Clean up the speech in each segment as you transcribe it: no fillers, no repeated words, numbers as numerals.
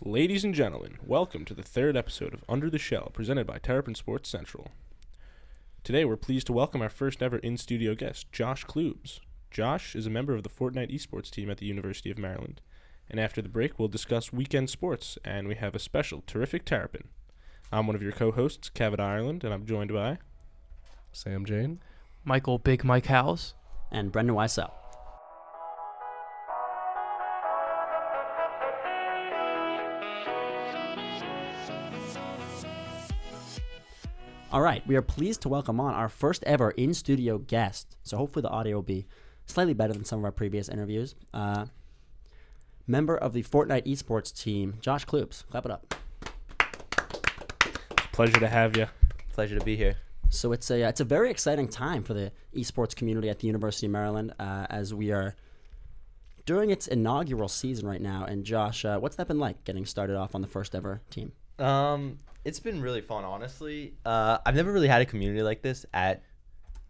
Ladies and gentlemen, welcome to the third episode of Under the Shell, presented by Terrapin Sports Central. Today we're pleased to welcome our first ever in-studio guest, Josh Klubes. Josh is a member of the Fortnite Esports team at the University of Maryland. And after the break, we'll discuss weekend sports, and we have a special, terrific Terrapin. I'm one of your co-hosts, Kevin Ireland, and I'm joined by Sam Jane, Michael Big Mike Howes, and Brendan Weissel. All right, we are pleased to welcome on our first ever in-studio guest. So hopefully the audio will be slightly better than some of our previous interviews. Member of the Fortnite Esports team, Josh Klubes. Clap it up. Pleasure to have you. Pleasure to be here. So it's a very exciting time for the esports community at the University of Maryland as we are during its inaugural season right now. And Josh, what's that been like getting started off on the first ever team? It's been really fun, honestly. I've never really had a community like this at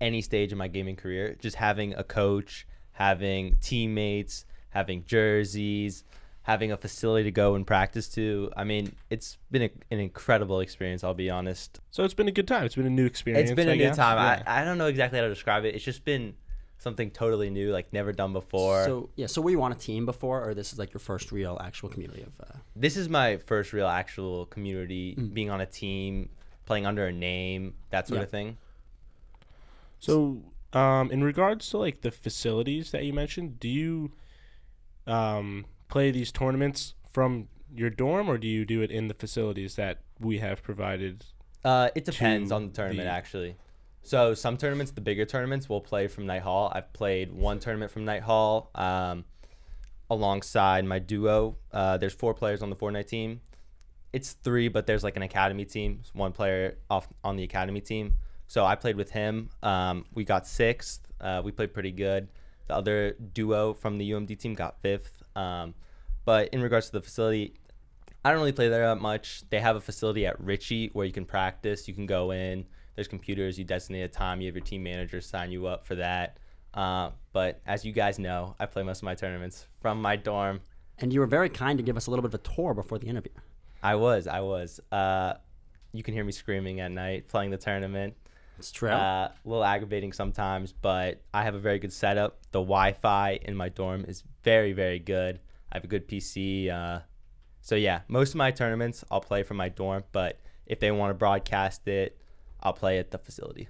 any stage in my gaming career. Just having a coach, having teammates, having jerseys, having a facility to go and practice to. I mean, it's been an incredible experience, I'll be honest. So it's been a good time. It's been a new experience. It's been a new time. Yeah. I don't know exactly how to describe it. It's just been something totally new, like never done before. So were you on a team before, or this is like your first real actual community of? This is my first real actual community, being on a team, playing under a name, that sort of thing. So, in regards to like the facilities that you mentioned, do you play these tournaments from your dorm, or do you do it in the facilities that we have provided? It depends on the tournament, actually. So some tournaments, the bigger tournaments, we'll play from Night Hall. I've played one tournament from Night Hall alongside my duo. There's 4 players on the Fortnite team. It's 3, but there's like an academy team. It's 1 player off on the academy team. So I played with him. We got 6th. We played pretty good. The other duo from the UMD team got 5th. But in regards to the facility, I don't really play there that much. They have a facility at Ritchie where you can practice. You can go in. There's computers. You designate a time. You have your team manager sign you up for that. But as you guys know, I play most of my tournaments from my dorm. And you were very kind to give us a little bit of a tour before the interview. I was. You can hear me screaming at night playing the tournament. It's true. A little aggravating sometimes, but I have a very good setup. The Wi-Fi in my dorm is very, very good. I have a good PC. So yeah, most of my tournaments I'll play from my dorm, but if they want to broadcast it, I'll play at the facility.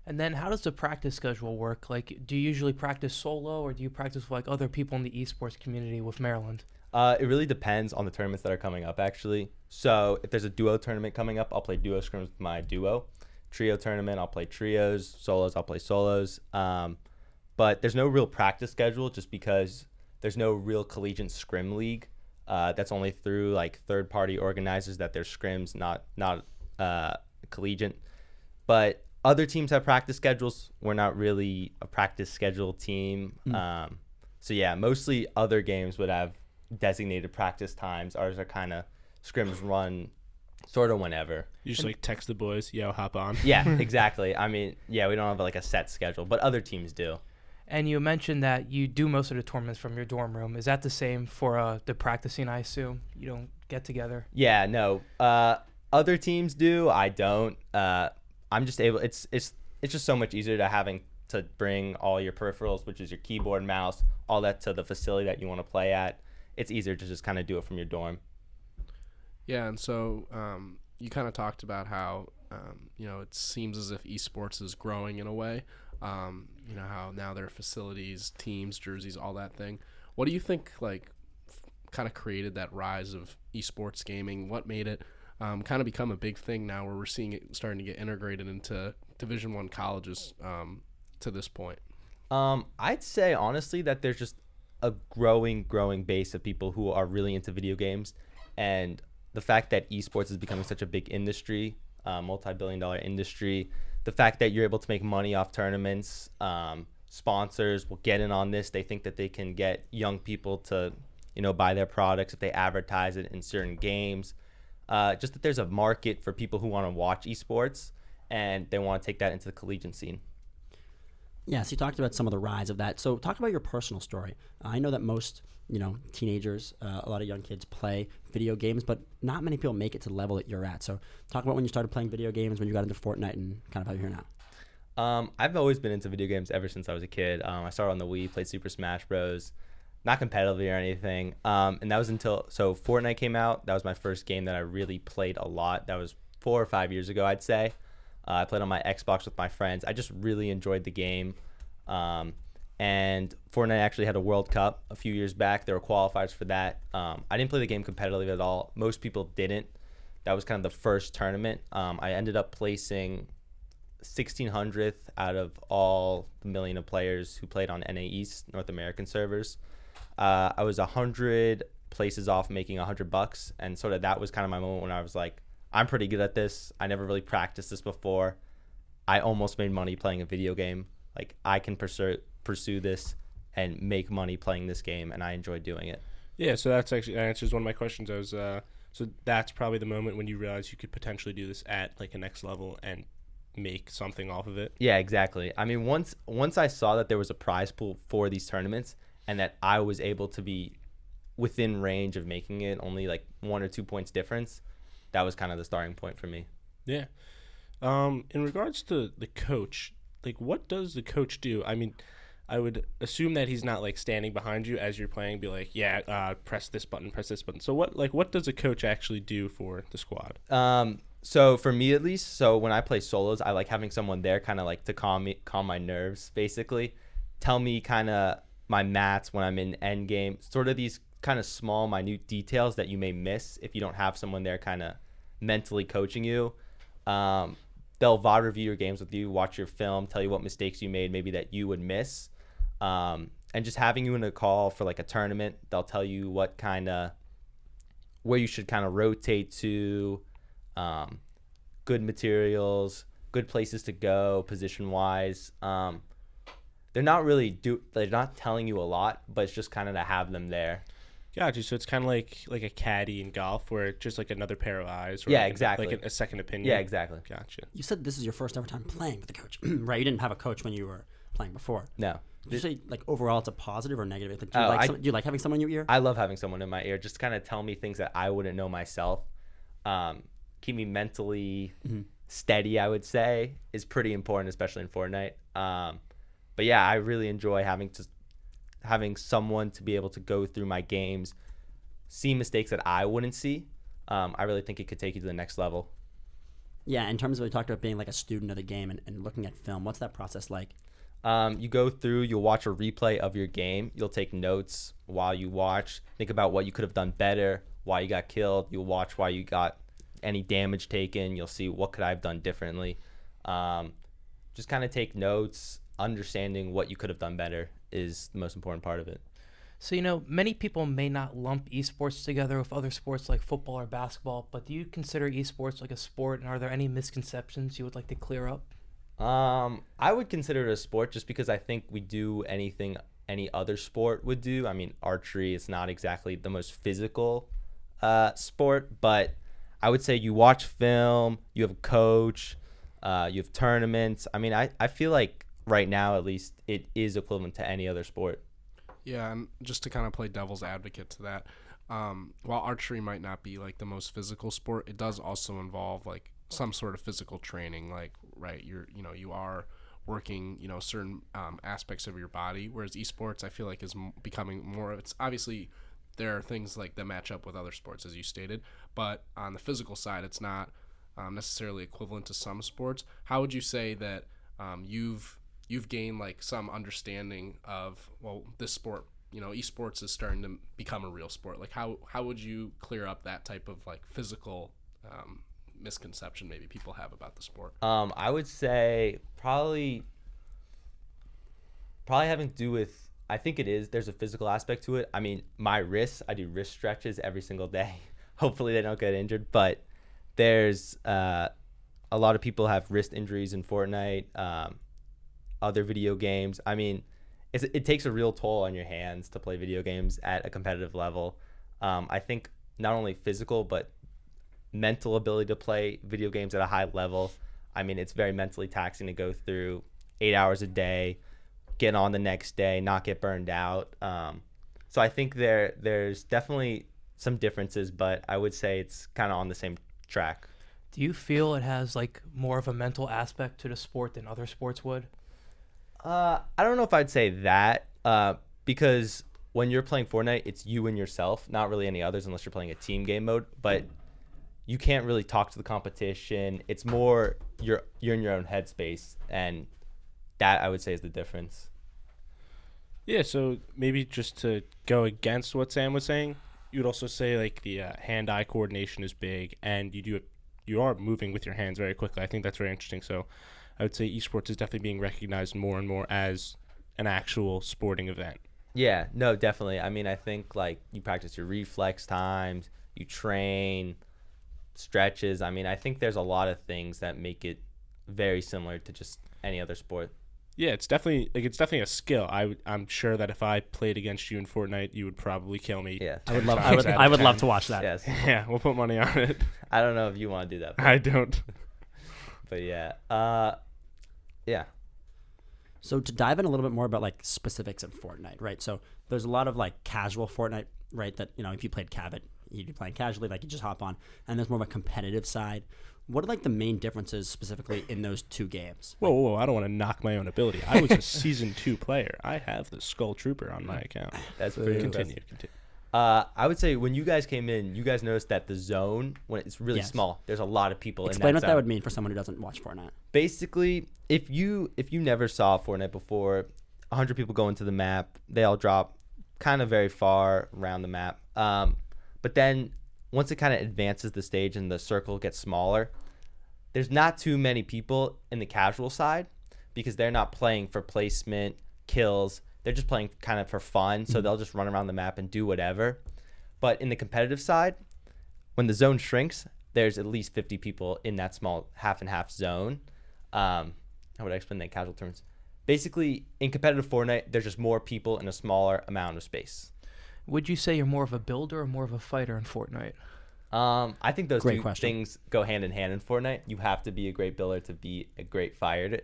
And then how does the practice schedule work? Like, do you usually practice solo, or do you practice with like other people in the esports community with Maryland? It really depends on the tournaments that are coming up, actually. So if there's a duo tournament coming up, I'll play duo scrims with my duo. Trio tournament, I'll play trios. Solos, I'll play solos. But there's no real practice schedule just because there's no real collegiate scrim league. That's only through like third-party organizers that there's scrims, not collegiate. But other teams have practice schedules. We're not really a practice schedule team. So yeah, mostly other games would have designated practice times. Ours are kind of scrims run sort of whenever. You just like text the boys, yo, hop on. Yeah, exactly. I mean, yeah, we don't have like a set schedule, but other teams do. And you mentioned that you do most of the tournaments from your dorm room. Is that the same for the practicing, I assume? You don't get together? Yeah, no. Other teams do. I don't. I'm just able. It's just so much easier to having to bring all your peripherals, which is your keyboard, mouse, all that to the facility that you want to play at. It's easier to just kind of do it from your dorm. Yeah, and so you kind of talked about how it seems as if esports is growing in a way. How now there are facilities, teams, jerseys, all that thing. What do you think kind of created that rise of esports gaming? What made it kind of become a big thing now, where we're seeing it starting to get integrated into Division I colleges to this point? I'd say honestly that there's just a growing base of people who are really into video games, and the fact that esports is becoming such a big industry, multi-billion-dollar industry, the fact that you're able to make money off tournaments, sponsors will get in on this. They think that they can get young people to, buy their products if they advertise it in certain games. Just that there's a market for people who want to watch esports, and they want to take that into the collegiate scene. Yes, you talked about some of the rise of that. So talk about your personal story. I know that most, teenagers, a lot of young kids play video games, but not many people make it to the level that you're at. So talk about when you started playing video games, when you got into Fortnite, and kind of how you're here now. I've always been into video games ever since I was a kid. I started on the Wii, played Super Smash Bros. Not competitively or anything. And that was so Fortnite came out. That was my first game that I really played a lot. That was 4 or 5 years ago, I'd say. I played on my Xbox with my friends. I just really enjoyed the game. And Fortnite actually had a World Cup a few years back. There were qualifiers for that. I didn't play the game competitively at all. Most people didn't. That was kind of the first tournament. I ended up placing 1,600th out of all the million of players who played on NA East, North American servers. I was 100 places off making $100, and sort of that was kind of my moment when I was like, I'm pretty good at this. I never really practiced this before. I almost made money playing a video game. Like, I can pursue this and make money playing this game, and I enjoy doing it. Yeah, so that answers one of my questions. So that's probably the moment when you realize you could potentially do this at like a next level and make something off of it. Yeah, exactly. I mean, once I saw that there was a prize pool for these tournaments and that I was able to be within range of making it, only like 1 or 2 points difference, that was kind of the starting point for me. Yeah. In regards to the coach, like, what does the coach do? I mean, I would assume that he's not like standing behind you as you're playing, be like, yeah, press this button. So what does a coach actually do for the squad? So for me at least, so when I play solos, I like having someone there kind of like to calm my nerves, basically. Tell me kind of my mats when I'm in end game, sort of these kind of small, minute details that you may miss if you don't have someone there kind of mentally coaching you. They'll VOD review your games with you, watch your film, tell you what mistakes you made, maybe that you would miss. And just having you in a call for like a tournament, they'll tell you what kind of, where you should kind of rotate to, good materials, good places to go position wise. They're not telling you a lot, but it's just kind of to have them there. Gotcha. So it's kind of like a caddy in golf, where it's just like another pair of eyes. Or Yeah, like exactly. Like a second opinion. Yeah, exactly. Gotcha. You said this is your first ever time playing with a coach, right? You didn't have a coach when you were playing before. No. Did you say, like, overall it's a positive or negative? Like, do you like having someone in your ear? I love having someone in my ear, just kind of tell me things that I wouldn't know myself. Keep me mentally steady, I would say, is pretty important, especially in Fortnite. But yeah, I really enjoy having someone to be able to go through my games, see mistakes that I wouldn't see. I really think it could take you to the next level. Yeah, in terms of, we talked about being like a student of the game and looking at film, what's that process like? You go through, you'll watch a replay of your game. You'll take notes while you watch. Think about what you could have done better, why you got killed. You'll watch why you got any damage taken. You'll see what could I have done differently. Just kind of take notes. Understanding what you could have done better is the most important part of it. So, many people may not lump esports together with other sports like football or basketball, but do you consider esports like a sport, and are there any misconceptions you would like to clear up? I would consider it a sport just because I think we do anything any other sport would do. I mean, archery is not exactly the most physical sport, but I would say you watch film, you have a coach, you have tournaments. I mean, I feel like right now, at least, it is equivalent to any other sport. Yeah, and just to kind of play devil's advocate to that, while archery might not be like the most physical sport, it does also involve like some sort of physical training. Like, right, you are working certain aspects of your body, whereas esports I feel like is becoming more. It's obviously there are things like that match up with other sports, as you stated, but on the physical side, it's not necessarily equivalent to some sports. How would you say that you've gained like some understanding of, well, this sport, esports is starting to become a real sport? Like, how would you clear up that type of like physical misconception maybe people have about the sport? I would say probably having to do with, I think there's a physical aspect to it. I mean, my wrists, I do wrist stretches every single day. Hopefully they don't get injured, but there's a lot of people have wrist injuries in Fortnite, other video games. I mean, it takes a real toll on your hands to play video games at a competitive level. I think not only physical, but mental ability to play video games at a high level. I mean, it's very mentally taxing to go through 8 hours a day, get on the next day, not get burned out. So I think there's definitely some differences, but I would say it's kind of on the same track. Do you feel it has like more of a mental aspect to the sport than other sports would? I don't know if I'd say that, because when you're playing Fortnite, it's you and yourself, not really any others unless you're playing a team game mode. But you can't really talk to the competition. It's more you're in your own headspace, and that I would say is the difference. Yeah, so maybe just to go against what Sam was saying, you would also say like the hand-eye coordination is big, and you are moving with your hands very quickly. I think that's very interesting. So I would say esports is definitely being recognized more and more as an actual sporting event. Yeah, no, definitely. I mean, I think like you practice your reflex times, you train, stretches. I mean, I think there's a lot of things that make it very similar to just any other sport. Yeah, it's definitely a skill. I'm sure that if I played against you in Fortnite, you would probably kill me. Yeah. I would 10 love. times out I of would 10. love to watch that. Yes. Yeah, we'll put money on it. I don't know if you want to do that, I don't. but yeah. Yeah. So to dive in a little bit more about like specifics of Fortnite, right? So there's a lot of like casual Fortnite, right? That, you know, if you played Cavit, you'd be playing casually, like you just hop on. And there's more of a competitive side. What are like the main differences specifically in those two games? Whoa, I don't want to knock my own ability. I was a season 2 player. I have the Skull Trooper on my account. That's pretty Continue. impressive. I would say when you guys came in, you guys noticed that the zone, when it's really Yes. small, there's a lot of people Explain in what that that zone. would mean for someone who doesn't watch Fortnite. Basically, if you never saw Fortnite before, 100 people go into the map. They all drop kind of very far around the map. But then once it kind of advances the stage and the circle gets smaller, there's not too many people in the casual side because they're not playing for placement, kills. They're just playing kind of for fun. So they'll just run around the map and do whatever. But in the competitive side, when the zone shrinks, there's at least 50 people in that small half and half zone. How would I explain that in casual terms? Basically, in competitive Fortnite, there's just more people in a smaller amount of space. Would you say you're more of a builder or more of a fighter in Fortnite? I think those Great two question. things go hand in hand in Fortnite. You have to be a great builder to be a great fighter.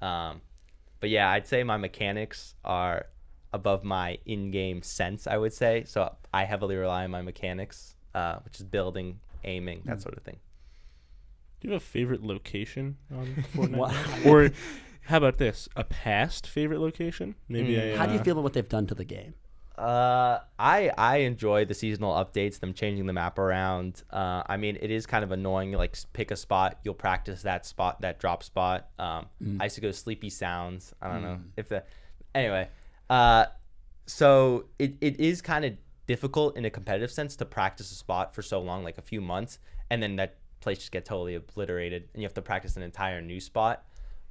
But yeah, I'd say my mechanics are above my in-game sense, I would say. So I heavily rely on my mechanics, which is building, aiming, that sort of thing. Do you have a favorite location on Fortnite? What? Or how about this? A past favorite location? Maybe Mm. a, How do you feel about what they've done to the game? I enjoy the seasonal updates, them changing the map around. I mean, it is kind of annoying. Like, pick a spot, you'll practice that spot, that drop spot. I used to go Sleepy Sounds. I don't know if the. Anyway, so it is kind of difficult in a competitive sense to practice a spot for so long, like a few months, and then that place just get totally obliterated, and you have to practice an entire new spot.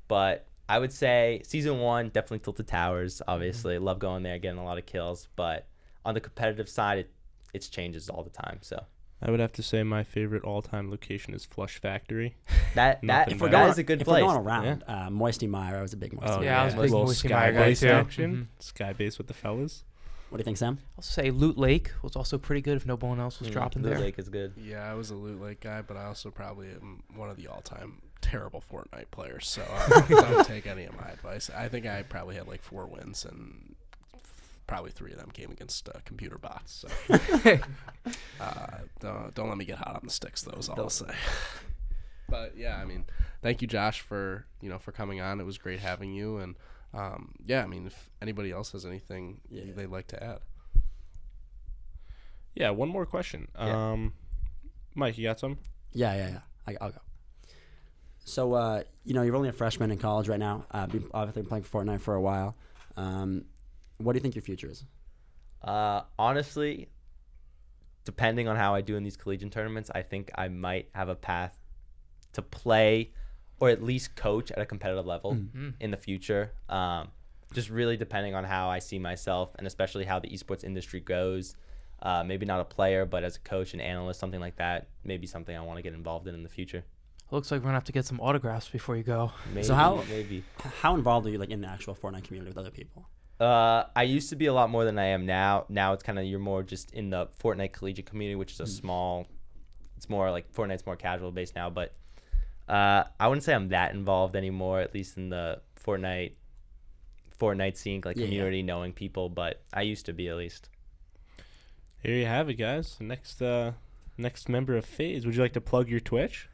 But I would say season 1, definitely Tilted Towers, obviously. Love going there, getting a lot of kills. But on the competitive side, it changes all the time. So I would have to say my favorite all-time location is Flush Factory. that Nothing better. that is a good If place. we're going around, Moisty Mire, I was a big Moisty Mire. yeah, I was a big little Moisty sky Mire guy base too. action. Sky base with the fellas. What do you think, Sam? I'll say Loot Lake was also pretty good if no one else was dropping Loot there. Lake is good. Yeah, I was a Loot Lake guy, but I also probably am one of the all-time terrible Fortnite players, so don't take any of my advice. I think I probably had like 4 wins, and probably 3 of them came against computer bots. So don't let me get hot on the sticks, though, is all I'll say. But yeah, I mean, thank you, Josh, for coming on. It was great having you, and yeah, I mean, if anybody else has anything they'd like to add. Yeah, one more question. Yeah. Mike, you got some? Yeah. I'll go. So, you're only a freshman in college right now. You've obviously been playing Fortnite for a while. What do you think your future is? Honestly, depending on how I do in these collegiate tournaments, I think I might have a path to play or at least coach at a competitive level in the future. Just really depending on how I see myself and especially how the esports industry goes. Maybe not a player, but as a coach and analyst, something like that. Maybe something I want to get involved in the future. Looks like we're gonna have to get some autographs before you go. Maybe, So how involved are you like in the actual Fortnite community with other people? I used to be a lot more than I am now. Now it's kind of you're more just in the Fortnite collegiate community, which is a small. It's more like Fortnite's more casual based now, but I wouldn't say I'm that involved anymore. At least in the Fortnite scene, like community, knowing people. But I used to be at least. Here you have it, guys. Next member of FaZe. Would you like to plug your Twitch?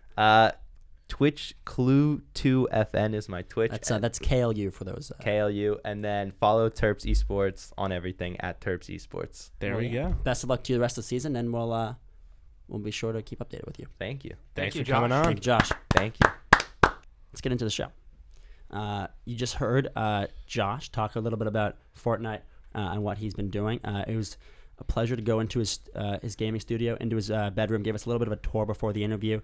Twitch Clue2FN is my Twitch. That's KLU for those. KLU, and then follow Terps Esports on everything at Terps Esports. There we go. Best of luck to you the rest of the season, and we'll be sure to keep updated with you. Thank you. Thanks you, for coming Josh. on. Thank you, Josh. Thank you. Let's get into the show. You just heard Josh talk a little bit about Fortnite and what he's been doing. It was a pleasure to go into his gaming studio, into his bedroom, gave us a little bit of a tour before the interview.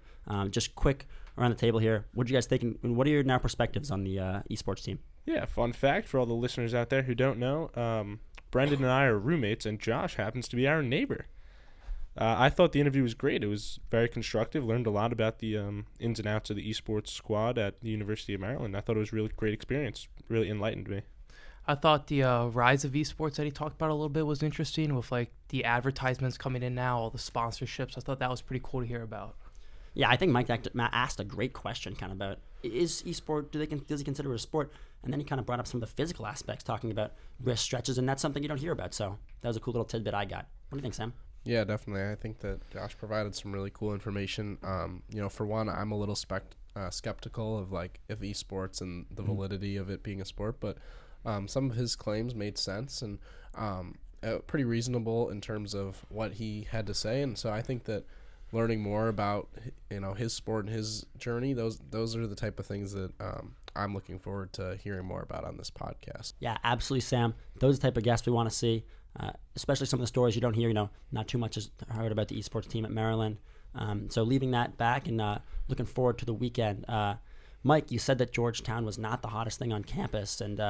Just quick around the table here. What are you guys thinking? What are your now perspectives on the esports team? Yeah, fun fact for all the listeners out there who don't know, Brendan and I are roommates, and Josh happens to be our neighbor. I thought the interview was great. It was very constructive. Learned a lot about the ins and outs of the esports squad at the University of Maryland. I thought it was a really great experience. Really enlightened me. I thought the rise of esports that he talked about a little bit was interesting, with like the advertisements coming in now, all the sponsorships. I thought that was pretty cool to hear about. Yeah, I think Mike asked a great question kind of about, is esport, does he consider it a sport? And then he kind of brought up some of the physical aspects, talking about wrist stretches, and that's something you don't hear about. So that was a cool little tidbit I got. What do you think, Sam? Yeah, definitely. I think that Josh provided some really cool information. For one, I'm a little skeptical of like if esports and the validity of it being a sport, but some of his claims made sense and pretty reasonable in terms of what he had to say. And so I think that learning more about his sport and his journey, those are the type of things that I'm looking forward to hearing more about on this podcast. Yeah, absolutely, Sam. Those are the type of guests we want to see. Especially some of the stories you don't hear, not too much is heard about the esports team at Maryland. So leaving that back and looking forward to the weekend. Mike, you said that Georgetown was not the hottest thing on campus, and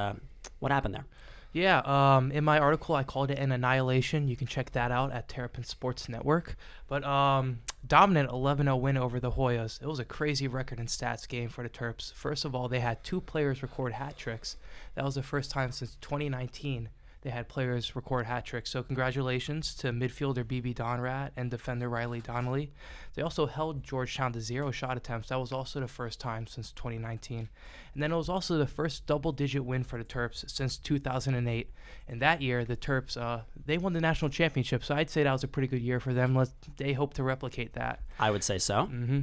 what happened there? Yeah, in my article, I called it an annihilation. You can check that out at Terrapin Sports Network. But dominant 11-0 win over the Hoyas. It was a crazy record and stats game for the Terps. First of all, they had 2 players record hat tricks. That was the first time since 2019 they had players record hat tricks. So congratulations to midfielder BB Donrat and defender Riley Donnelly. They also held Georgetown to 0 shot attempts. That was also the first time since 2019. And then it was also the first double-digit win for the Terps since 2008. And that year, the Terps, they won the national championship. So I'd say that was a pretty good year for them. They hope to replicate that. I would say so. Mm-hmm.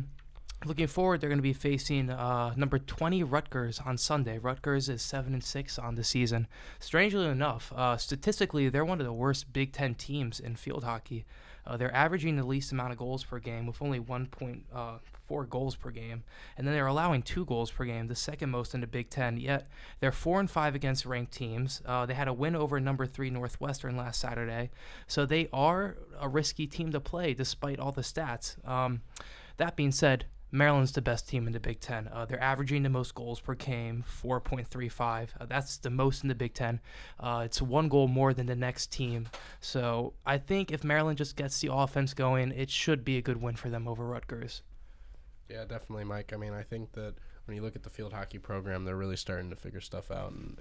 Looking forward, they're going to be facing number 20 Rutgers on Sunday. Rutgers is 7-6 on the season. Strangely enough, statistically, they're one of the worst Big Ten teams in field hockey. They're averaging the least amount of goals per game with only 1.4 goals per game. And then they're allowing 2 goals per game, the second most in the Big Ten. Yet they're 4-5 against ranked teams. They had a win over number 3 Northwestern last Saturday. So they are a risky team to play despite all the stats. That being said, Maryland's the best team in the Big Ten. They're averaging the most goals per game, 4.35. That's the most in the Big Ten. It's 1 goal more than the next team. So I think if Maryland just gets the offense going, it should be a good win for them over Rutgers. Yeah, definitely, Mike. I mean, I think that when you look at the field hockey program, they're really starting to figure stuff out and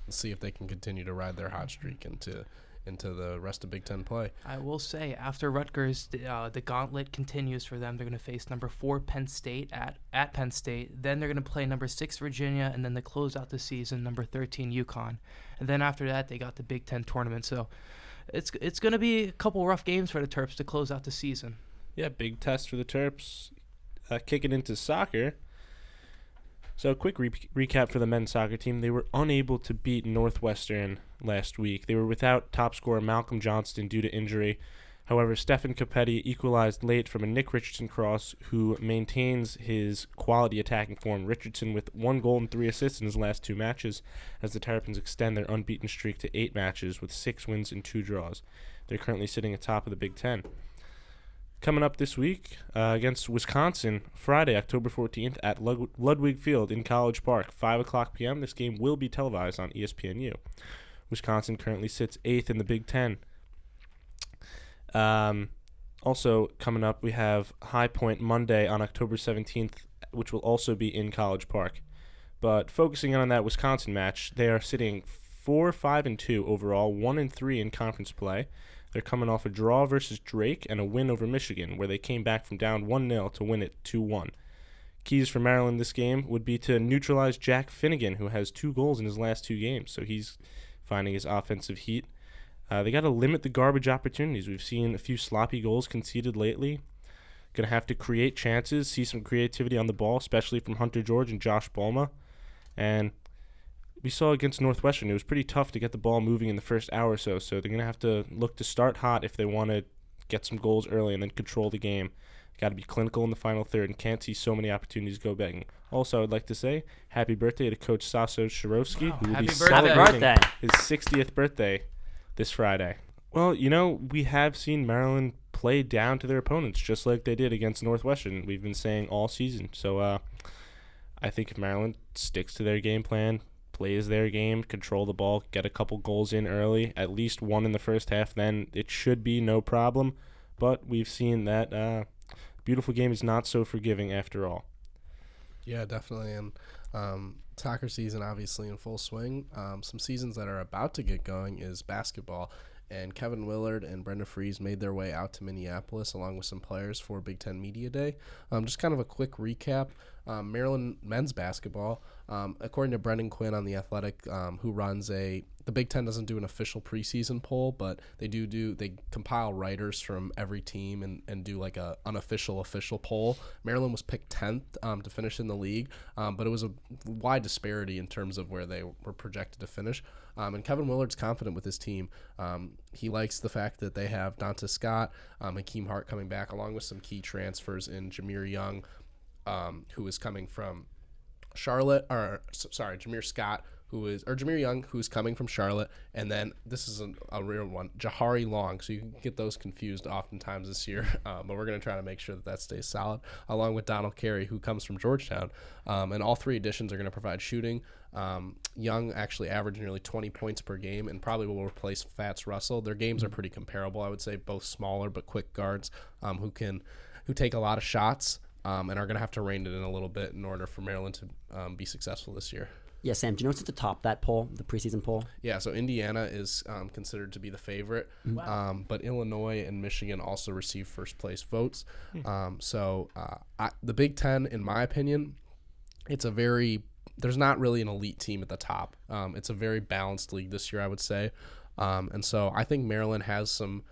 see if they can continue to ride their hot streak into the rest of Big Ten play. I will say, after Rutgers, the gauntlet continues for them. They're going to face number 4 Penn State at Penn State. Then they're going to play number 6 Virginia, and then they close out the season, number 13 UConn. And then after that, they got the Big Ten tournament. So it's going to be a couple rough games for the Terps to close out the season. Yeah, big test for the Terps. Kicking into soccer. So a quick recap for the men's soccer team. They were unable to beat Northwestern last week. They were without top scorer Malcolm Johnston due to injury. However, Stefan Capetti equalized late from a Nick Richardson cross, who maintains his quality attacking form. Richardson with 1 goal and 3 assists in his last 2 matches, as the Terrapins extend their unbeaten streak to 8 matches with 6 wins and 2 draws. They're currently sitting atop of the Big Ten. Coming up this week against Wisconsin, Friday, October 14th at Ludwig Field in College Park, 5 o'clock p.m. This game will be televised on ESPNU. Wisconsin currently sits 8th in the Big Ten. Also coming up, we have High Point Monday on October 17th, which will also be in College Park. But focusing on that Wisconsin match, they are sitting 4-5-2 overall, 1-3 in conference play. They're coming off a draw versus Drake and a win over Michigan, where they came back from down 1-0 to win it 2-1. Keys for Maryland this game would be to neutralize Jack Finnegan, who has 2 goals in his last 2 games, so he's finding his offensive heat. They got to limit the garbage opportunities. We've seen a few sloppy goals conceded lately. Going to have to create chances, see some creativity on the ball, especially from Hunter George and Josh Bulma. And we saw against Northwestern, it was pretty tough to get the ball moving in the first hour or so. So they're going to have to look to start hot if they want to get some goals early and then control the game. Got to be clinical in the final third and can't see so many opportunities go begging. Also, I'd like to say happy birthday to Coach Saso Shirovsky, who will be celebrating his 60th birthday this Friday. Well, we have seen Maryland play down to their opponents just like they did against Northwestern. We've been saying all season. So I think if Maryland sticks to their game plan, plays their game, control the ball, get a couple goals in early, at least one in the first half, then it should be no problem. But we've seen that beautiful game is not so forgiving after all. Yeah, definitely. And soccer season obviously in full swing. Some seasons that are about to get going is basketball. And Kevin Willard and Brenda Fries made their way out to Minneapolis along with some players for Big Ten Media Day. Just kind of a quick recap. Maryland men's basketball, according to Brendan Quinn on The Athletic, who runs the Big Ten doesn't do an official preseason poll, but they compile writers from every team and do like a unofficial official poll. Maryland was picked 10th to finish in the league, but it was a wide disparity in terms of where they were projected to finish. And Kevin Willard's confident with his team. He likes the fact that they have Donta Scott and Hakeem Hart coming back, along with some key transfers in Jameer Young, who is coming from Charlotte, Jameer Young, who's coming from Charlotte, and then this is a real one, Jahari Long. So you can get those confused oftentimes this year, but we're going to try to make sure that stays solid, along with Donald Carey, who comes from Georgetown. And all three additions are going to provide shooting. Young actually averaged nearly 20 points per game and probably will replace Fats Russell. Their games are pretty comparable, I would say, both smaller but quick guards who take a lot of shots and are going to have to rein it in a little bit in order for Maryland to be successful this year. Yeah, Sam, do you know what's at the top of that poll, the preseason poll? Yeah, so Indiana is considered to be the favorite, but Illinois and Michigan also receive first place votes. The Big Ten, in my opinion, there's not really an elite team at the top. It's a very balanced league this year, I would say. And so I think Maryland has some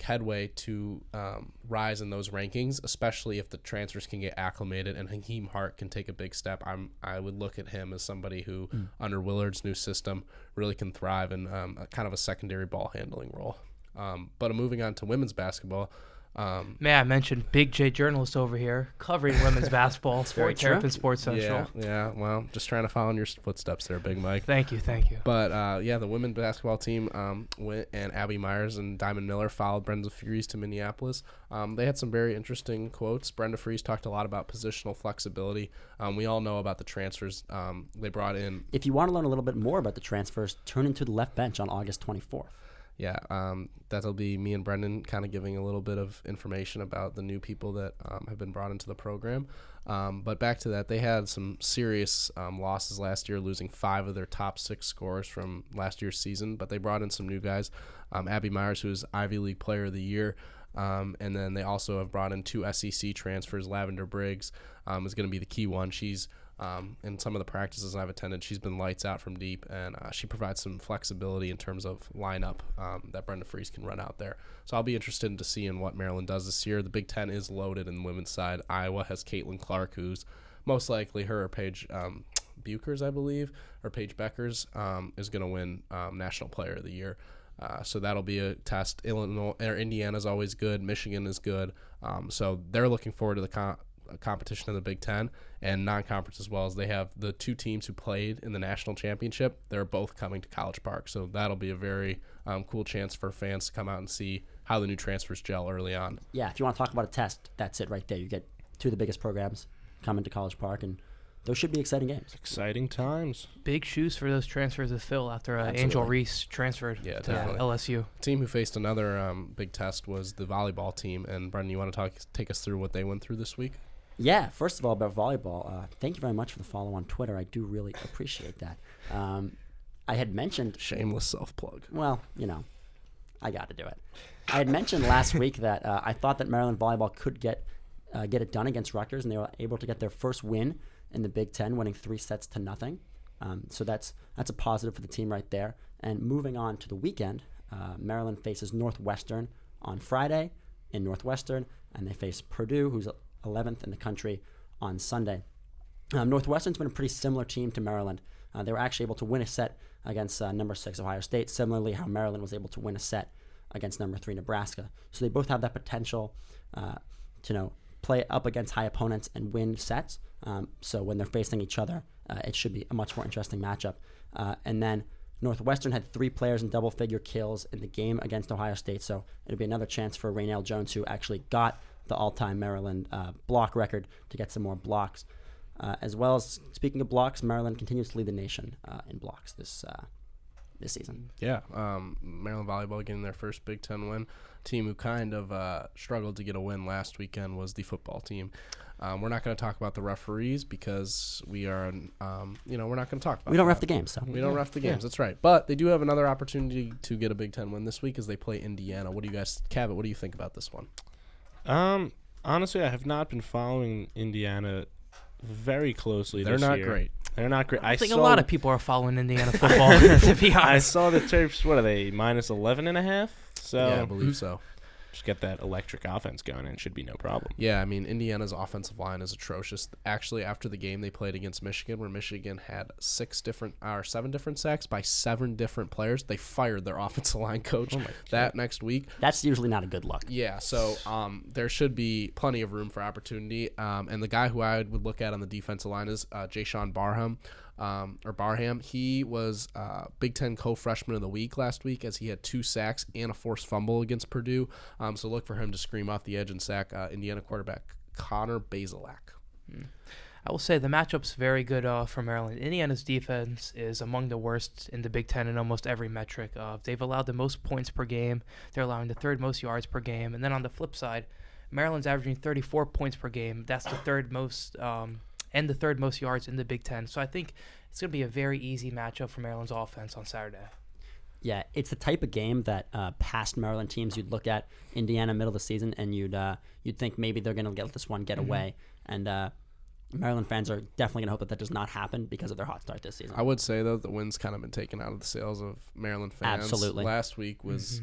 headway to rise in those rankings, especially if the transfers can get acclimated and Hakeem Hart can take a big step. I would look at him as somebody who, under Willard's new system, really can thrive in kind of a secondary ball handling role. But moving on to women's basketball. May I mention Big J journalist over here covering women's basketball for Terrapin Sports Central. Yeah. Well, just trying to follow in your footsteps there, Big Mike. Thank you. But the women's basketball team went, and Abby Myers and Diamond Miller followed Brenda Fries to Minneapolis. They had some very interesting quotes. Brenda Fries talked a lot about positional flexibility. We all know about the transfers they brought in. If you want to learn a little bit more about the transfers, turn into the left bench on August 24th. Yeah, that'll be me and Brendan kind of giving a little bit of information about the new people that have been brought into the program. But back to that, they had some serious losses last year, losing 5 of their top 6 scorers from last year's season. But they brought in some new guys. Abby Myers, who's Ivy League Player of the Year. And then they also have brought in 2 SEC transfers. Lavender Briggs is going to be the key one. She's in some of the practices I've attended, she's been lights out from deep, and she provides some flexibility in terms of lineup that Brenda Fries can run out there. So I'll be interested to see in what Maryland does this year. The Big Ten is loaded in the women's side. Iowa has Caitlin Clark, who's most likely her or Paige Buchers, I believe, or Paige Beckers is going to win National Player of the Year. So that'll be a test. Indiana's always good. Michigan is good. So they're looking forward to the competition in the Big Ten and non-conference as well, as they have the 2 teams who played in the national championship. They're both coming to College Park, so that'll be a very cool chance for fans to come out and see how the new transfers gel early on. Yeah, if you want to talk about a test, that's it right there. You get 2 of the biggest programs coming to College Park, and those should be exciting games. Exciting times. Big shoes for those transfers to fill after Angel Reese transferred to LSU. The team who faced another big test was the volleyball team. And Brendan, you want to take us through what they went through this week? Yeah, first of all, about volleyball, thank you very much for the follow on Twitter. I do really appreciate that. I had mentioned... Shameless self-plug. Well, I got to do it. I had mentioned last week that I thought that Maryland volleyball could get it done against Rutgers, and they were able to get their first win in the Big Ten, winning 3-0. So that's a positive for the team right there. And moving on to the weekend, Maryland faces Northwestern on Friday in Northwestern, and they face Purdue, who's 11th in the country, on Sunday. Northwestern's been a pretty similar team to Maryland. They were actually able to win a set against number 6 Ohio State, similarly how Maryland was able to win a set against number 3 Nebraska. So they both have that potential to play up against high opponents and win sets. So when they're facing each other, it should be a much more interesting matchup. And then Northwestern had 3 players in double-figure kills in the game against Ohio State, so it'll be another chance for Raynell Jones, who actually got the all-time Maryland block record, to get some more blocks. As well as, speaking of blocks, Maryland continues to lead the nation in blocks this season. Yeah, Maryland volleyball getting their first Big Ten win. Team who kind of struggled to get a win last weekend was the football team. We're not going to talk about the referees because we are, we're not going to talk about. We don't that. ref the games, so We don't ref the games. That's right. But they do have another opportunity to get a Big Ten win this week as they play Indiana. What do you guys, Cabot? What do you think about this one? Honestly, I have not been following Indiana very closely. They're this not year. great. They're not great. I think a lot of people are following Indiana football, to be honest. I saw the Terps. What are they? minus 11.5. So Yeah, I believe so. just get that electric offense going, and it should be no problem. Yeah, I mean, Indiana's offensive line is atrocious. Actually, after the game they played against Michigan, where Michigan had 7 different sacks by 7 different players, they fired their offensive line coach that next week. that's usually not a good look. Yeah, so there should be plenty of room for opportunity. And the guy who I would look at on the defensive line is Jashawn Barham. Barham. He was Big Ten co-freshman of the week last week, as he had 2 sacks and a forced fumble against Purdue. So look for him to scream off the edge and sack Indiana quarterback Connor Bazelak. I will say the matchup's very good for Maryland. Indiana's defense is among the worst in the Big Ten in almost every metric. They've allowed the most points per game. They're allowing the 3rd most yards per game. And then on the flip side, Maryland's averaging 34 points per game. That's the 3rd most and the 3rd most yards in the Big Ten. So I think it's going to be a very easy matchup for Maryland's offense on Saturday. Yeah, it's the type of game that past Maryland teams you'd look at Indiana middle of the season and you'd think maybe they're going to get this one away. And Maryland fans are definitely going to hope that does not happen because of their hot start this season. I would say, though, the wind's kind of been taken out of the sails of Maryland fans. Absolutely. Last week was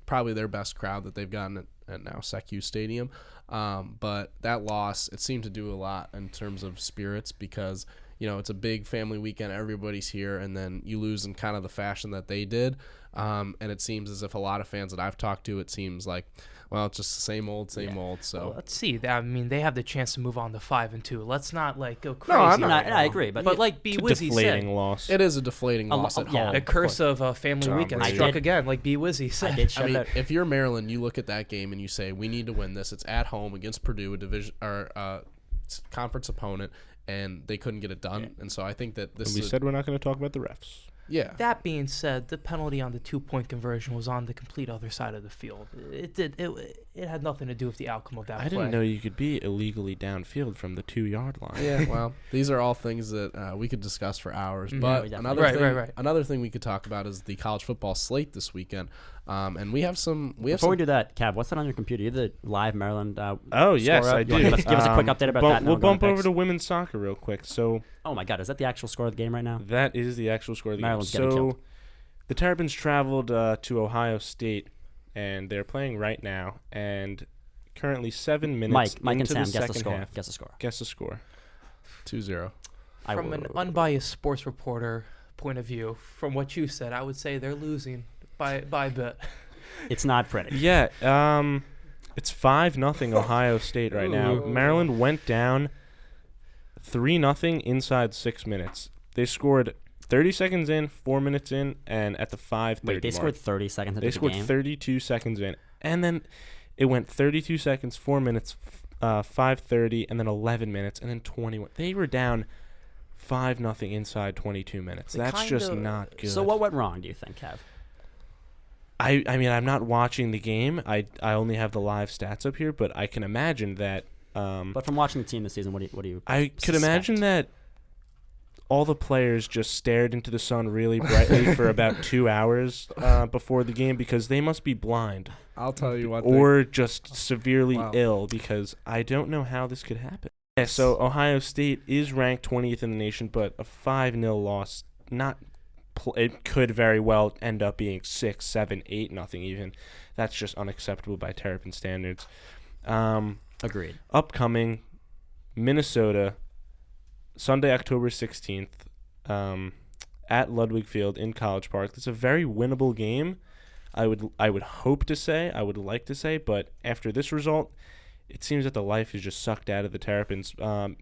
probably their best crowd that they've gotten at now SECU Stadium. But that loss, it seemed to do a lot in terms of spirits because, it's a big family weekend. Everybody's here, and then you lose in kind of the fashion that they did. And it seems as if a lot of fans that I've talked to, it seems like, well, it's just the same old. So well, let's see. I mean, they have the chance to move on to 5-2. Let's not go crazy. No, I'm not, I agree, but like B. Wizzy Deflating said, loss. it is a deflating loss at home. the curse of family Tom weekend Brady. struck again, like B. Wizzy said. I did show that. If you're Maryland, you look at that game and you say, we need to win this. It's at home against Purdue, a division or conference opponent, and they couldn't get it done. And so I think that this And we is said we're not going to talk about the refs. yeah. That being said, the penalty on the 2-point conversion was on the complete other side of the field. It had nothing to do with the outcome of that I play. didn't know you could be illegally downfield from the 2-yard line. Yeah, well, these are all things that we could discuss for hours. Mhm. But we definitely- another thing we could talk about is the college football slate this weekend. And we have some. Before we do that, Cav, what's that on your computer? You have the live Maryland Oh, yes, score up? I You do. wanna Give us a quick update about that. and We'll then go bump into over picks? to women's soccer real quick. So Oh, my God. Is that the actual score of the game right now? that is the actual score of the Maryland's game. getting So killed. the Terrapins traveled to Ohio State, and they're playing right now. And currently 7 minutes Mike and into Sam, the guess the second score. half. Guess the score. Guess the score. 2-0. From an unbiased sports reporter point of view, from what you said, I would say they're losing by a bit. It's not pretty. Yeah, it's 5-0 Ohio State right now. Maryland went down 3-0 inside 6 minutes. They scored 30 seconds in, 4 minutes in, and at the 5:30 Wait, they mark. scored 30 seconds into They the scored game? 32 seconds in, and then it went 32 seconds, 4 minutes, 5:30, and then 11 minutes, and then 21. They were down 5-0 inside 22 minutes. They That's just kinda- not good. So what went wrong, do you think, Cav? I mean, I'm not watching the game. I only have the live stats up here, but I can imagine that. But from watching the team this season, what do you I could suspect? imagine that all the players just stared into the sun really brightly for about 2 hours before the game because they must be blind I'll tell you what. or just severely Wow. ill because I don't know how this could happen. Yeah, so Ohio State is ranked 20th in the nation, but a 5-0 loss, not it could very well end up being 6, 7, 8, nothing even. That's just unacceptable by Terrapin standards. Agreed. Upcoming Minnesota, Sunday, October 16th, at Ludwig Field in College Park. It's a very winnable game. I would like to say, but after this result, it seems that the life is just sucked out of the Terrapins.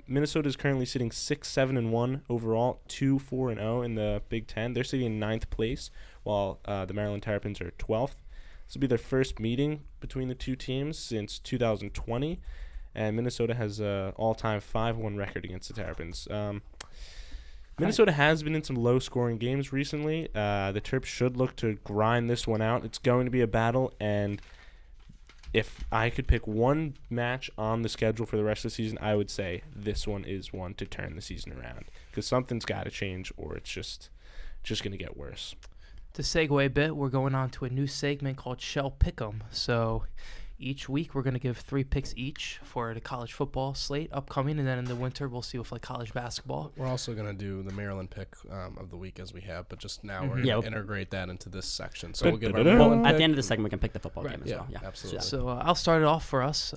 Minnesota is currently sitting 6-7-1 overall, 2-4-0 in the Big Ten. They're sitting in 9th place, while the Maryland Terrapins are 12th. This will be their first meeting between the two teams since 2020, and Minnesota has an all-time 5-1 record against the Terrapins. Minnesota has been in some low-scoring games recently. The Terps should look to grind this one out. It's going to be a battle, and if I could pick one match on the schedule for the rest of the season, I would say this one is one to turn the season around, because something's got to change, or it's just going to get worse. To segue a bit, we're going on to a new segment called Shell Pick'em. So each week we're going to give 3 picks each for the college football slate upcoming, and then in the winter we'll see with like college basketball. We're also going to do the Maryland pick of the week as we have, but just now we're Mhm. going to integrate that into this section. So we'll give our Maryland At pick. the end of the segment, we can pick the football Right, game as yeah, well. Yeah, absolutely. So I'll start it off for us.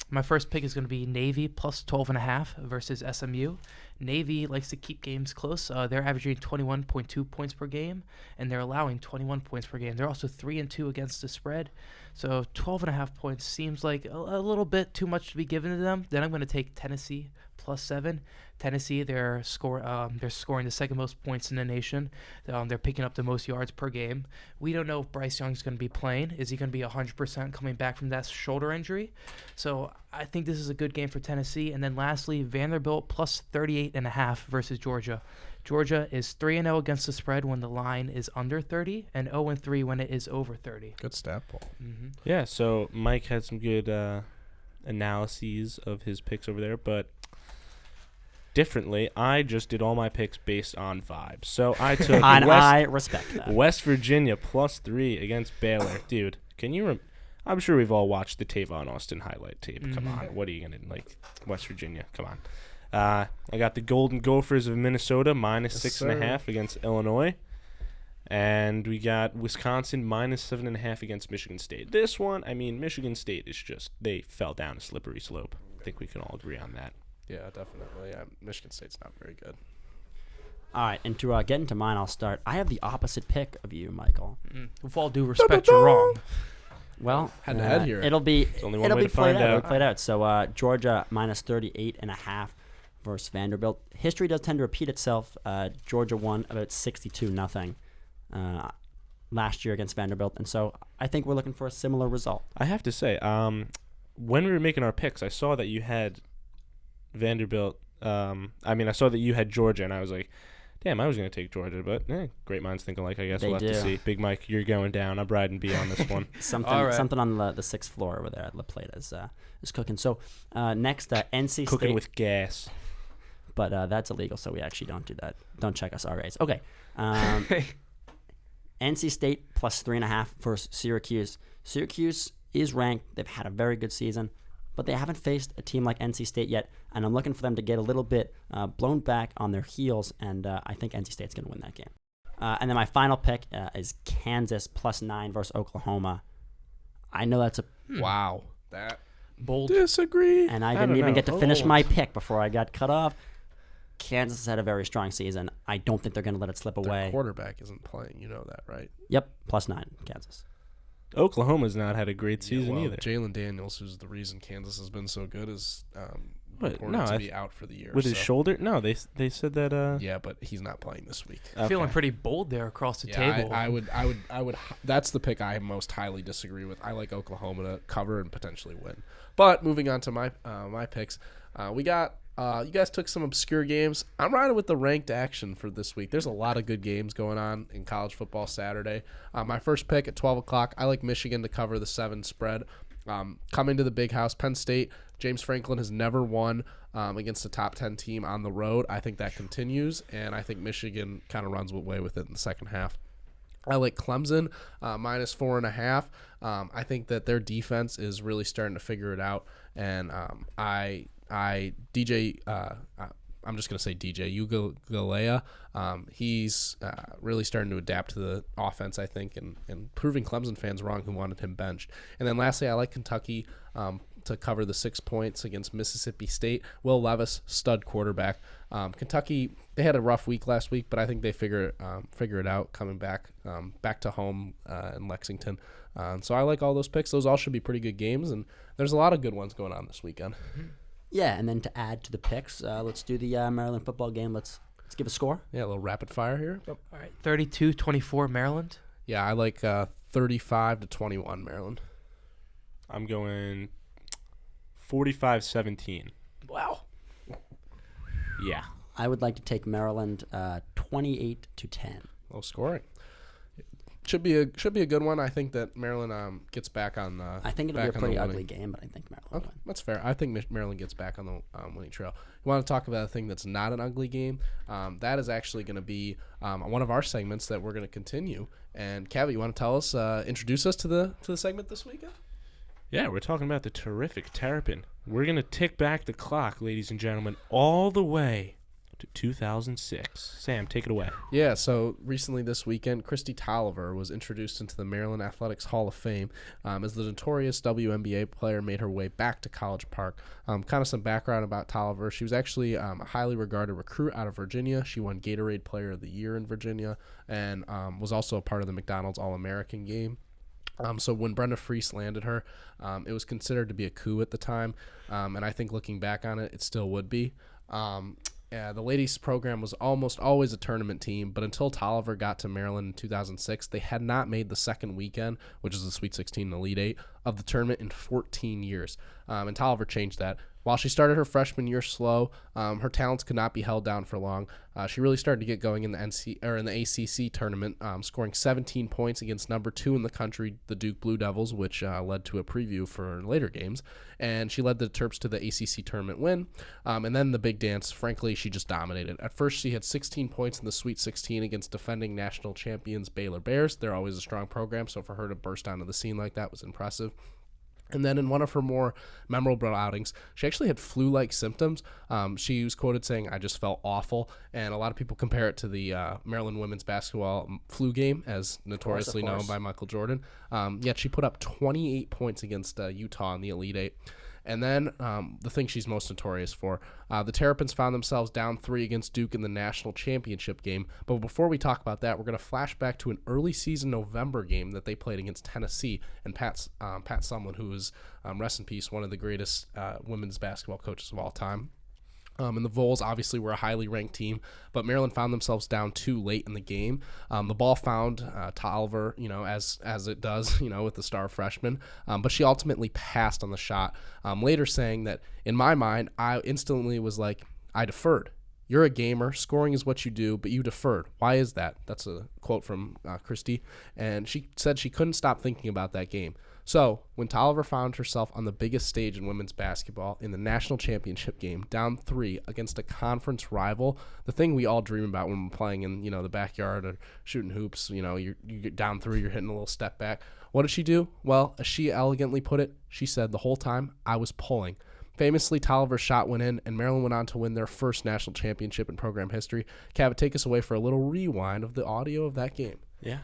My first pick is going to be Navy plus 12.5 versus SMU. Navy likes to keep games close. They're averaging 21.2 points per game, and they're allowing 21 points per game. They're also 3-2 against the spread. So 12.5 points seems like a little bit too much to be given to them. Then I'm going to take Tennessee plus 7. Tennessee, they're scoring the second most points in the nation. They're picking up the most yards per game. We don't know if Bryce Young's going to be playing. Is he going to be 100% coming back from that shoulder injury? So I think this is a good game for Tennessee. And then lastly, Vanderbilt plus 38.5 versus Georgia. Georgia is 3-0 against the spread when the line is under 30, and 0-3 when it is over 30. Good stat, Paul. Mm-hmm. Yeah, so Mike had some good analyses of his picks over there, but differently, I just did all my picks based on vibes. So I took I respect that. West Virginia plus 3 against Baylor. Dude, can you I'm sure we've all watched the Tavon Austin highlight tape. Come on. What are you going to, like, West Virginia? Come on. I got the Golden Gophers of Minnesota minus 6.5 against Illinois. And we got Wisconsin minus 7.5 against Michigan State. This one, I mean, Michigan State is just, they fell down a slippery slope. I think we can all agree on that. Yeah, definitely. Michigan State's not very good. All right, and to get into mine, I'll start. I have the opposite pick of you, Michael. With all due respect, you're wrong. Well, Head-to-head here. It'll be only one it'll way be to find played out. out. It'll be played out. So Georgia minus 38.5 versus Vanderbilt. History does tend to repeat itself. Georgia won about 62-0 last year against Vanderbilt, and so I think we're looking for a similar result. I have to say, when we were making our picks, I saw that you had Vanderbilt. I saw that you had Georgia, and I was like, damn, I was going to take Georgia, but great minds think alike, I guess. They We'll have to do. see. Big Mike, you're going down. I'm riding B on this one. Something on the 6th floor over there at La Plata is cooking. So next, NC Cooking State. with gas. But that's illegal, so we actually don't do that. Don't check us RAs. Okay. NC State plus 3.5 versus Syracuse. Syracuse is ranked. They've had a very good season, but they haven't faced a team like NC State yet, and I'm looking for them to get a little bit blown back on their heels, and I think NC State's going to win that game. And then my final pick is Kansas plus 9 versus Oklahoma. I know that's Wow. That Bold. disagree. and I don't didn't even know. get to finish my pick before I got cut off. Kansas has had a very strong season. I don't think they're going to let it slip Their away. quarterback isn't playing. You know that, right? Yep, plus 9, Kansas. Oklahoma's not had a great season either. Jalen Daniels, who's the reason Kansas has been so good, is What? reported No, to I be out for the year. With his so- shoulder? No, they said that. Yeah, but he's not playing this week. Okay. Feeling pretty bold there across the Yeah, table. I would. That's the pick I most highly disagree with. I like Oklahoma to cover and potentially win. But moving on to my picks, we got. You guys took some obscure games. I'm riding with the ranked action for this week. There's a lot of good games going on in college football Saturday. My first pick at 12 o'clock, I like Michigan to cover the 7 spread. Coming to the big house, Penn State, James Franklin has never won against a top 10 team on the road. I think that continues, and I think Michigan kind of runs away with it in the second half. I like Clemson minus 4.5. I think that their defense is really starting to figure it out, and I'm just going to say DJ Ugalea. He's really starting to adapt to the offense, I think, and proving Clemson fans wrong who wanted him benched. And then lastly, I like Kentucky to cover the 6 points against Mississippi State. Will Levis, stud quarterback. Kentucky, they had a rough week last week, but I think they figure it out coming back to home in Lexington. So I like all those picks. Those all should be pretty good games, and there's a lot of good ones going on this weekend. Yeah, and then to add to the picks, let's do the Maryland football game. Let's give a score. Yeah, a little rapid fire here. All right, 32-24 Maryland. Yeah, I like 35-21 Maryland. I'm going 45-17. Wow. Yeah. I would like to take Maryland 28-10. Low scoring. Should be a good one. I think that Maryland gets back on the. I think it'll be a pretty ugly game, but I think Maryland will win. That's fair. I think Maryland gets back on the winning trail. You want to talk about a thing that's not an ugly game? That is actually going to be one of our segments that we're going to continue. And Cavi, you want to tell us, introduce us to the segment this weekend? Yeah, we're talking about the terrific Terrapin. We're going to tick back the clock, ladies and gentlemen, all the way to 2006. Sam, take it away. Yeah, so recently this weekend, Christy Tolliver was introduced into the Maryland Athletics Hall of Fame as the notorious WNBA player made her way back to College Park. Kind of some background about Tolliver. She was actually a highly regarded recruit out of Virginia. She won Gatorade Player of the Year in Virginia and was also a part of the McDonald's All-American game. So when Brenda Freese landed her, it was considered to be a coup at the time, and I think looking back on it, it still would be. The ladies program was almost always a tournament team, but until Tolliver got to Maryland in 2006, they had not made the second weekend, which is the Sweet 16 and Elite 8, of the tournament in 14 years. And Tolliver changed that. While she started her freshman year slow, her talents could not be held down for long. She really started to get going in the ACC tournament, scoring 17 points against number 2 in the country, the Duke Blue Devils, which led to a preview for later games. And she led the Terps to the ACC tournament win. And then the big dance, frankly, she just dominated. At first, she had 16 points in the Sweet 16 against defending national champions Baylor Bears. They're always a strong program, so for her to burst onto the scene like that was impressive. And then in one of her more memorable outings, she actually had flu-like symptoms. She was quoted saying, "I just felt awful." And a lot of people compare it to the Maryland women's basketball flu game, as notoriously known by Michael Jordan. Yet she put up 28 points against Utah in the Elite Eight. And then the thing she's most notorious for, the Terrapins found themselves down 3 against Duke in the national championship game. But before we talk about that, we're going to flash back to an early season November game that they played against Tennessee. And Pat Sumlin, who is, rest in peace, one of the greatest women's basketball coaches of all time. And the Vols obviously were a highly ranked team, but Maryland found themselves down 2 late in the game. The ball found Tolliver, as it does, with the star freshman, but she ultimately passed on the shot. Later saying that, in my mind, I instantly was like, I deferred. You're a gamer. Scoring is what you do, but you deferred. Why is that? That's a quote from Christy, and she said she couldn't stop thinking about that game. So, when Tolliver found herself on the biggest stage in women's basketball in the national championship game, down 3 against a conference rival, the thing we all dream about when we're playing in, the backyard or shooting hoops, you get down 3, you're hitting a little step back. What did she do? Well, as she elegantly put it, she said, the whole time, I was pulling. Famously, Tolliver's shot went in, and Maryland went on to win their first national championship in program history. Cabot, take us away for a little rewind of the audio of that game. Yeah.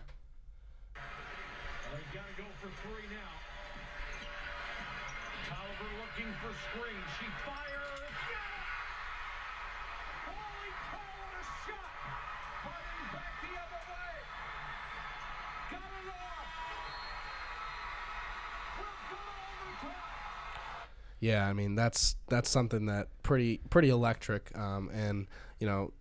Yeah, I mean that's something that pretty electric. And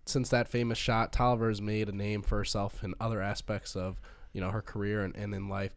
since that famous shot, Tolliver has made a name for herself in other aspects of her career and in life.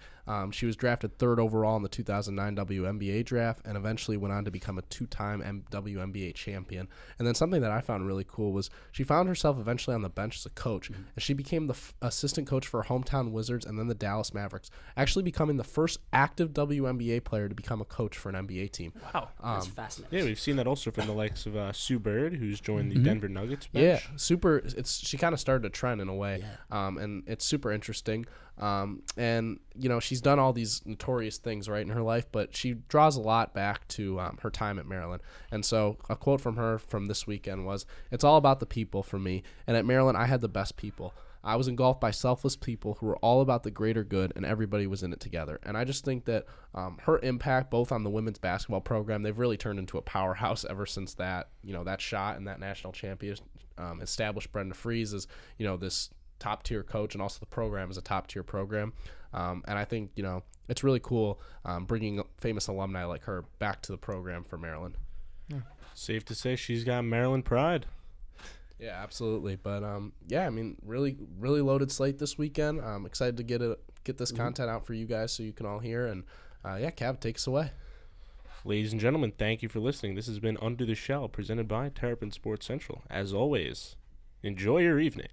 She was drafted 3rd overall in the 2009 WNBA draft and eventually went on to become a 2-time WNBA champion. And then something that I found really cool was she found herself eventually on the bench as a coach, and she became the assistant coach for her hometown Wizards and then the Dallas Mavericks, actually becoming the first active WNBA player to become a coach for an NBA team. Wow. That's fascinating. Yeah, we've seen that also from the likes of Sue Bird, who's joined the Denver Nuggets bench. Yeah, super. She kind of started a trend in a way, and it's super interesting. And, she's done all these notorious things, right, in her life, but she draws a lot back to her time at Maryland. And so a quote from her from this weekend was, "It's all about the people for me. And at Maryland, I had the best people. I was engulfed by selfless people who were all about the greater good, and everybody was in it together." And I just think that her impact, both on the women's basketball program, they've really turned into a powerhouse ever since that, that shot and that national champion established Brenda Freeze as, this top-tier coach, and also the program is a top-tier program. And I think, it's really cool bringing famous alumni like her back to the program for Maryland. Safe to say she's got Maryland pride. Yeah, absolutely. But really, really loaded slate this weekend. I'm excited to get this content out for you guys so you can all hear. And Cav, take us away. Ladies and gentlemen, thank you for listening. This has been Under the Shell, presented by Terrapin Sports Central. As always, enjoy your evening.